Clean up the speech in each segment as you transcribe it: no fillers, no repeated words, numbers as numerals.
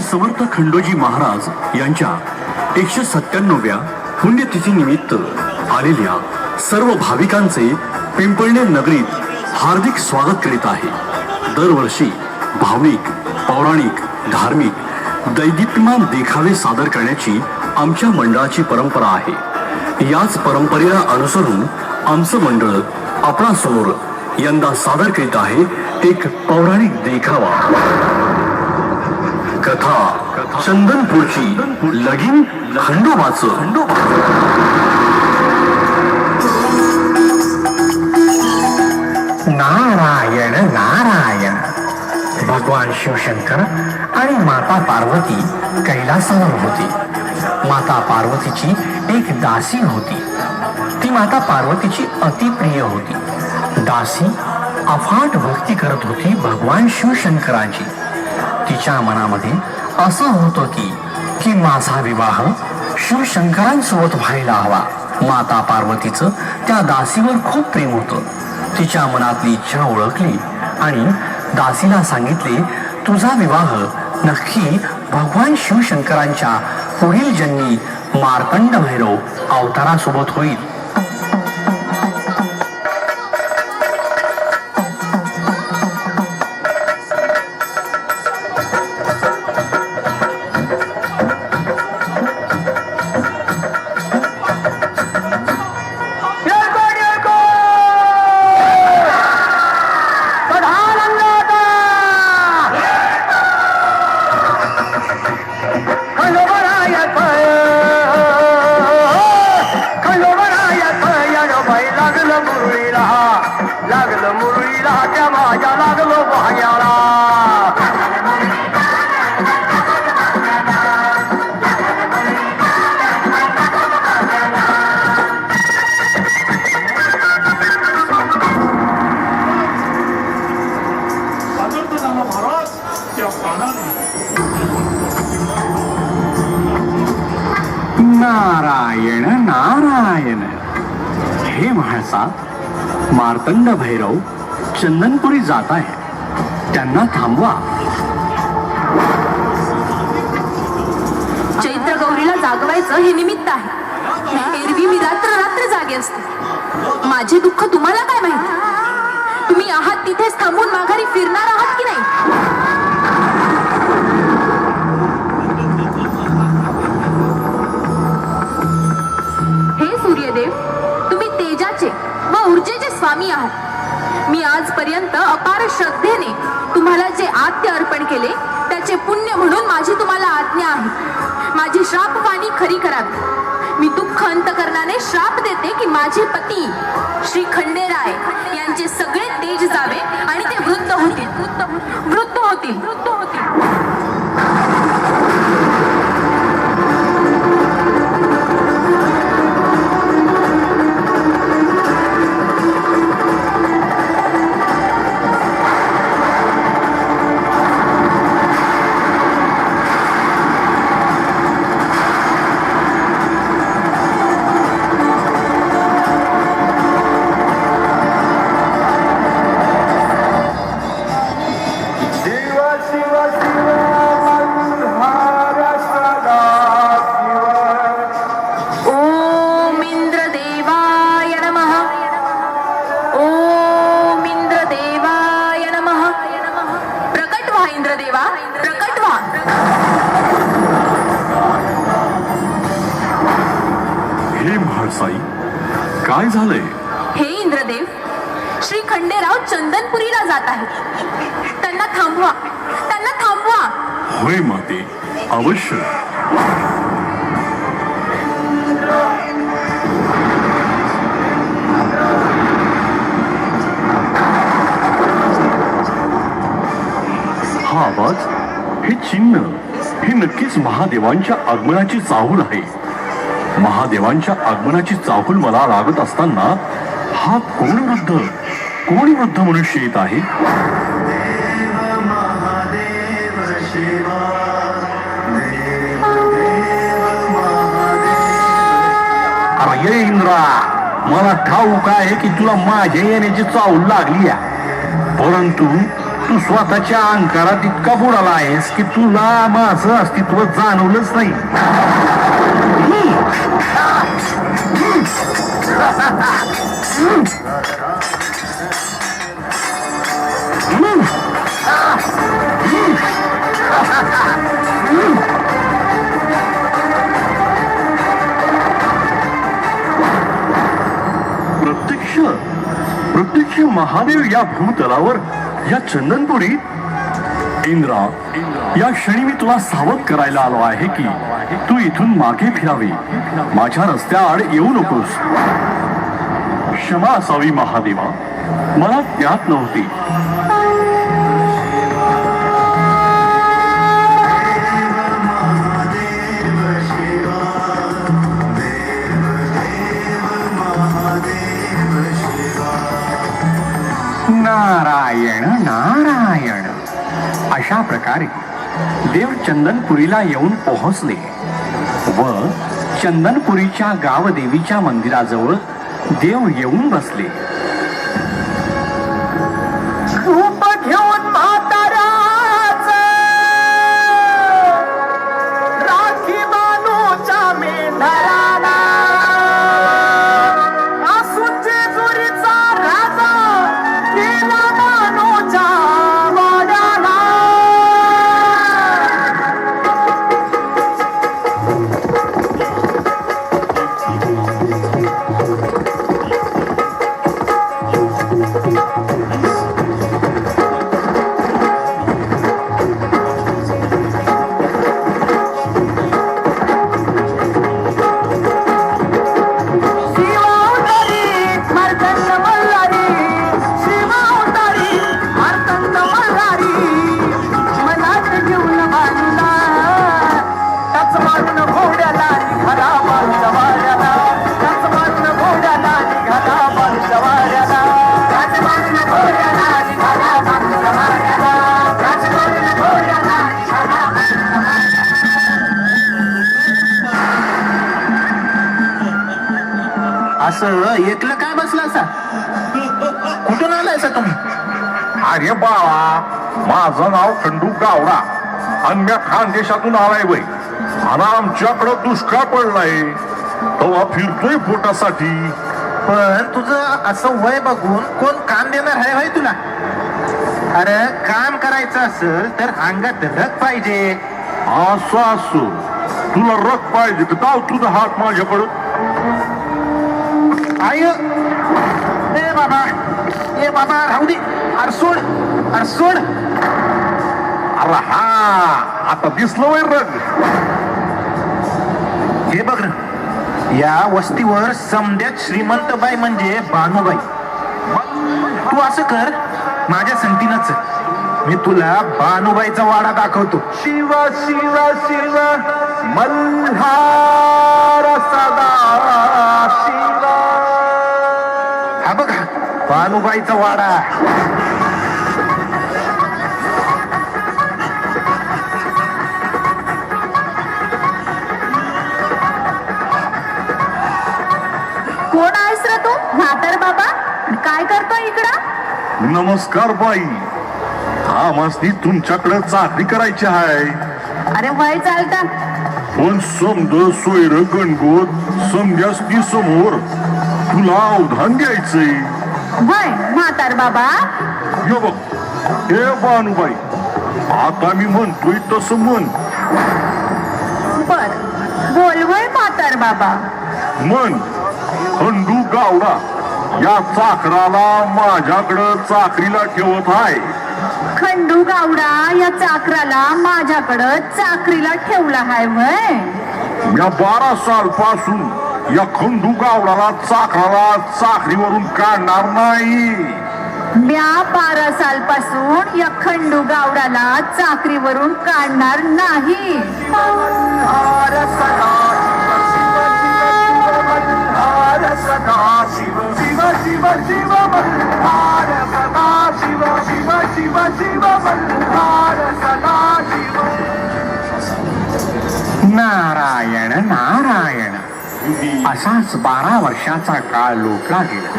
श्री समर्थ खंडोजी महाराज यांच्या 197व्या पुण्यतिथीनिमित्त आलेल्या सर्व भाविकांचे पिंपळणे नगरीत हार्दिक स्वागत करीत आहे. दरवर्षी भाविक, पौराणिक, धार्मिक दैदिप्यमान देखावे सादर करण्याची आमच्या मंडळाची परंपरा आहे. याच परंपरेला अनुसरून आमचं मंडळ आपणासमोर यंदा सादर करीत आहे एक पौराणिक देखावा. कथा चंदनपूरची लगीन खंडोबाचं. नारायण नारायण. भगवान शिवशंकर आणि माता पार्वती कैलासावर होती. माता पार्वतीची एक दासी होती. ती माता पार्वतीची अतिप्रिय होती. दासी अफाट भक्ती करत होती भगवान शिवशंकरांची. तिच्या मनामध्ये असं होतं की माझा विवाह शिवशंकरांसोबत व्हायला हवा. माता पार्वतीचं त्या दासीवर खूप प्रेम होतं. तिच्या मनातली इच्छा ओळखली आणि दासीला सांगितले, तुझा विवाह नक्की भगवान शिवशंकरांच्या पुढील जन्मी मार्तंड भैरव अवतारासोबत होईल. लागलं मुरळीला त्या माझ्या लागलो भाग्याला. नारायण नारायण. हे महसा मार्तंड भैरव चंदनपुरी जात आहे. त्यांना थांबवा. चैत्र गौरीला जागवायचं हे निमित्त आहे. एरवी मी रात्र रात्र जागे असते. माझे दुःख तुम्हाला काय माहिती? तुम्ही आहात तिथेच थांबून माघारी फिरणार आहात की नाही? हे सूर्यदेव, तुम्ही तेजाचे व ऊर्जेचे स्वामी आहात. मी आजपर्यंत अपार श्रद्धेने तुम्हाला जे आद्य अर्पण केले त्याचे पुण्य म्हणून माझी तुम्हाला आज्ञा आहे. माझी श्रापवाणी खरी करावी. मी दुःख अंतकरणाने श्राप देते की माझे पती श्री खंडेराय यांचे सगळे तेज जावे आणि ते वृद्ध होतील. काय झालंय? हे इंद्रदेव, श्री खंडेराव चंदनपुरीला जात आहेत. त्यांना थांबवा. होय माते, अवश्य. हा आवाज, हे चिन्ह, हे नक्कीच महादेवांच्या आगमनाची चाहूल आहे. महादेवांच्या आगमनाची चाहूल मला लागत असताना हा कोण वृद्ध मनुष्य येत आहे? अरे इंद्रा, मला ठाऊक आहे की तुला माझ्या येण्याची चाहूल लागली आहे, परंतु तू स्वतःच्या अंकारात इतका बुडाला आहेस की तुला माझं अस्तित्व जाणवलंच नाही. प्रत्यक्ष प्रत्यक्ष महादेव या भूतलावर, या चंदनपुरीत. इंद्रा, या क्षणी मी तुला सावध करायला आलो आहे की तू इथून मागे फिरावे, माझ्या रस्त्याआड येऊ नकोस. क्षमा असावी महादेवा, मला ज्ञात नव्हती. नारायण नारायण. अशा प्रकारे देव चंदनपुरीला येऊन पोहोचले व चंदनपुरीच्या गावदेवीच्या मंदिराजवळ देव येऊन बसले. रूप घेऊन म्हाताऱ्याचं राखी बानूच्या मेंढराला असून जेजुरीचा राजा गेला बानूच्या वाड्याला. शिवावतारी मार्तंड मल्हारी, शिवावतारी मार्तंड मल्हारी, मनात घेऊन बाजूला टाच मारून घोड्याला निघाला बाजूच्या वाड्याला. टाच मारून घोड्याला निघाला बाजूच्या वाड्याला. टाच मारून घोड्याला निघाला बाजूच्या वाड्याला. टाच मारून घोड्याला निघाला बाजूच्या वाड्याला. असं एकलं काय बसला असा? कुठून आलायसा तुम्ही? अरे बाळा, माझं नाव खंडू गावडा आणि मी खानदेशातून आलाय बाई. आणि आमच्याकडं दुष्काळ पडलाय, तेव्हा फिरतोय पोटासाठी. पण तुझं असं वय बघून कोण काम देणार आहे होय तुला? अरे काम करायचं असेल तर अंगात रग पाहिजे. असं असो, तुला रग पाहिजे तर दाव तुझा हात माझ्याकडं. आय ए बाबा राहू दे. अरे सोड, अरे सोड. अरे हा, आता दिसलं वय रग. हे बघ ना, या वस्तीवर समद्यात श्रीमंत बाई म्हणजे बानूबाई. तू असं कर, माझ्या संगतीनच मी तुला बानूबाईचा वाडा दाखवतो. शिव शिव शिव मल्हार सदा शिव. हा बघा बानूबाईचा वाडा. कोण आहेस रे तू, म्हातार बाबा? काय करतोय इकडं? नमस्कार बाई, आम्हासनी तुमच्याकडे चाकरी करायची आहे. अरे वय चालतं. पण समद सोयर गणगोत समजासनी समोर तुला अवधान द्यायचंय. वय म्हातार बाबा. हे बघ, हे बानूबाई, आता मी म्हणतोय तसं म्हण. बर, बोलवय म्हातार बाबा. म्हण, खंडू गावडा या चाकराला माझ्याकडं चाकरीला ठेवत आहे. खंडू गावडा या चाकराला माझ्याकडं चाकरीला ठेवला हाय वय. या 12 सालपासून या खंडू गावडाला चाकराला चाकरीवरून काढणार नाही. म्या 12 सालपासून या खंडू गावडाला चाकरीवरून काढणार नाही. मल्हार सदा शिव शिव शिव शिव मल्हार सदा शिव शिव शिव शिव मल्हार सदा शिव. नारायण नारायण. असाच 12 वर्षाचा काळ लोटला गेला.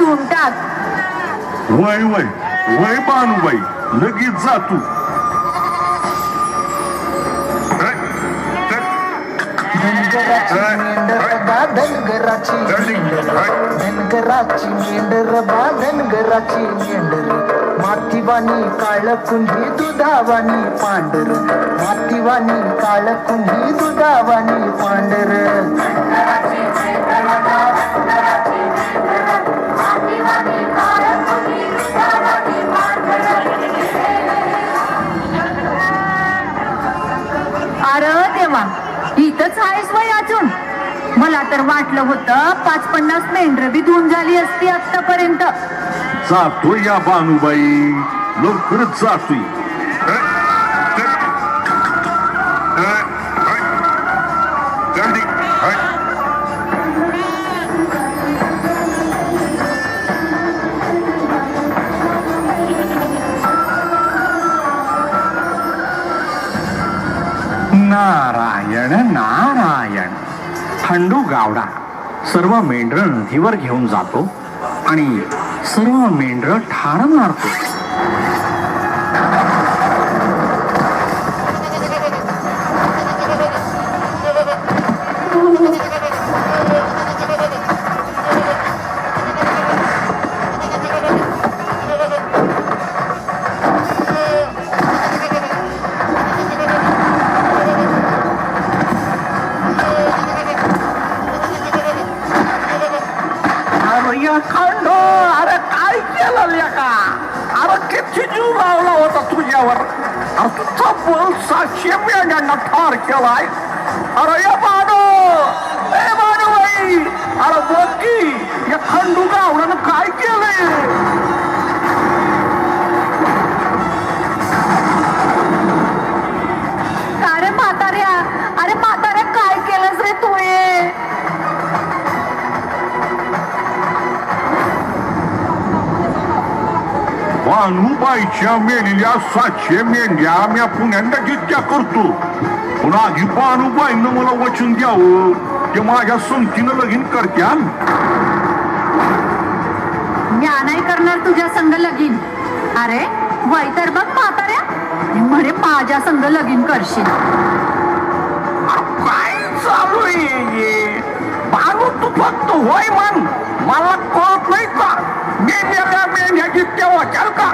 धुवून टाक. वय वय वय बानूबाई, लगेच जा तू. धनगराची मेंढर बा धनगराची मेंढर मातीवानी काळ कुंभी दुधावानी पांढर मातीवानी काळ कुंभी दुधावानी पांढर अरे देवा, इथंच आहेस वय अजून. मला तर वाटलं होतं 50-50 मेंढर बी धुवून झाली असती आतापर्यंत. जातोय या बानूबाई, लवकरच जातोय. नारायण नारायण. खंडू गावडा सर्व मेंढर नदीवर घेऊन जातो आणि सर्व मेंढर ठार मारतो. खंडो, अरे काय केलं लेका? अरे किती जीव लावला होता तुझ्यावर. अरे तुझा बोल 700 मेंढ्यांना ठार केलाय. अरे या बानो, ए बानूबाई, अरे बघ की या खंडू गावड्यानं काय केलंय. अरे म्हाताऱ्या, अरे म्हाताऱ्या, काय केलंस रे तू हे? बानूबाईच्या मेलेल्या 700 मेंढ्या मी पुण्यांदा जित्या करतो. पण आधी बानूबाईनं मला वचन द्यावं ते माझ्या संगतीनं लगीन करत्या. मी नाही करणार तुझ्या संग लगीन. अरे वय तर बघ म्हाताऱ्या, म्हणे माझ्या संग लगीन करशील. काय चालू आहे बानू? तू फक्त होय म्हण, मला कळत नाही का? मेंढ्या जित्या वाचाल का?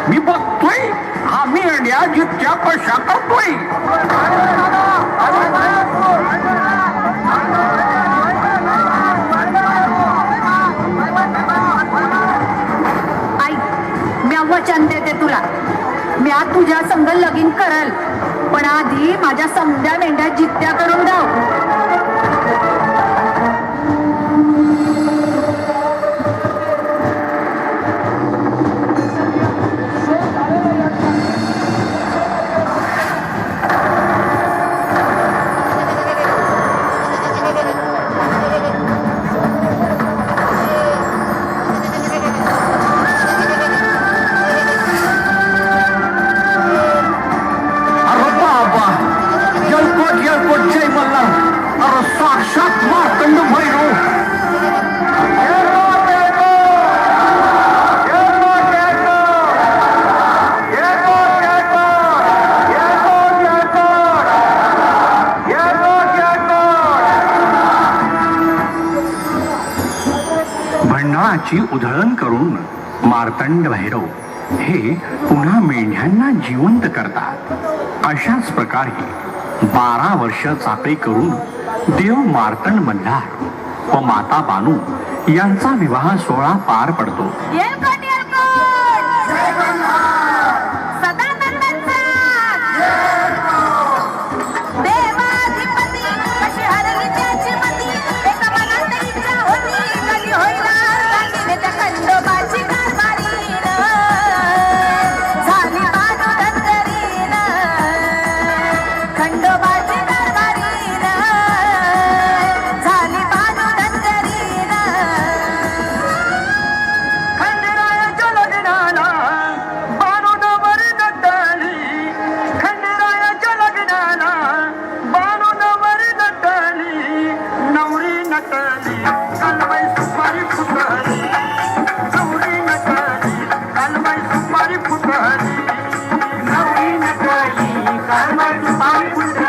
मी बघतोय हा मेंढ्या जित्या कशा करतोय. ऐक, मी वचन देते तुला, मी आज तुझ्या संग लगीन करल, पण आधी माझ्या समध्या मेंढ्या जित्या करून दाव. जय मल्हार. अरे साक्षात मार्तंड भैरव. भंडाळाची उधळण करून मार्तंड भैरव हे पुन्हा मेंढ्यांना जिवंत करतात. अशाच प्रकारे 12 वर्ष चापे करून देव मार्तंड मल्हार व माता बानू यांचा विवाह सोहळा पार पडतो. खंडराया धर्माची पाय पुंड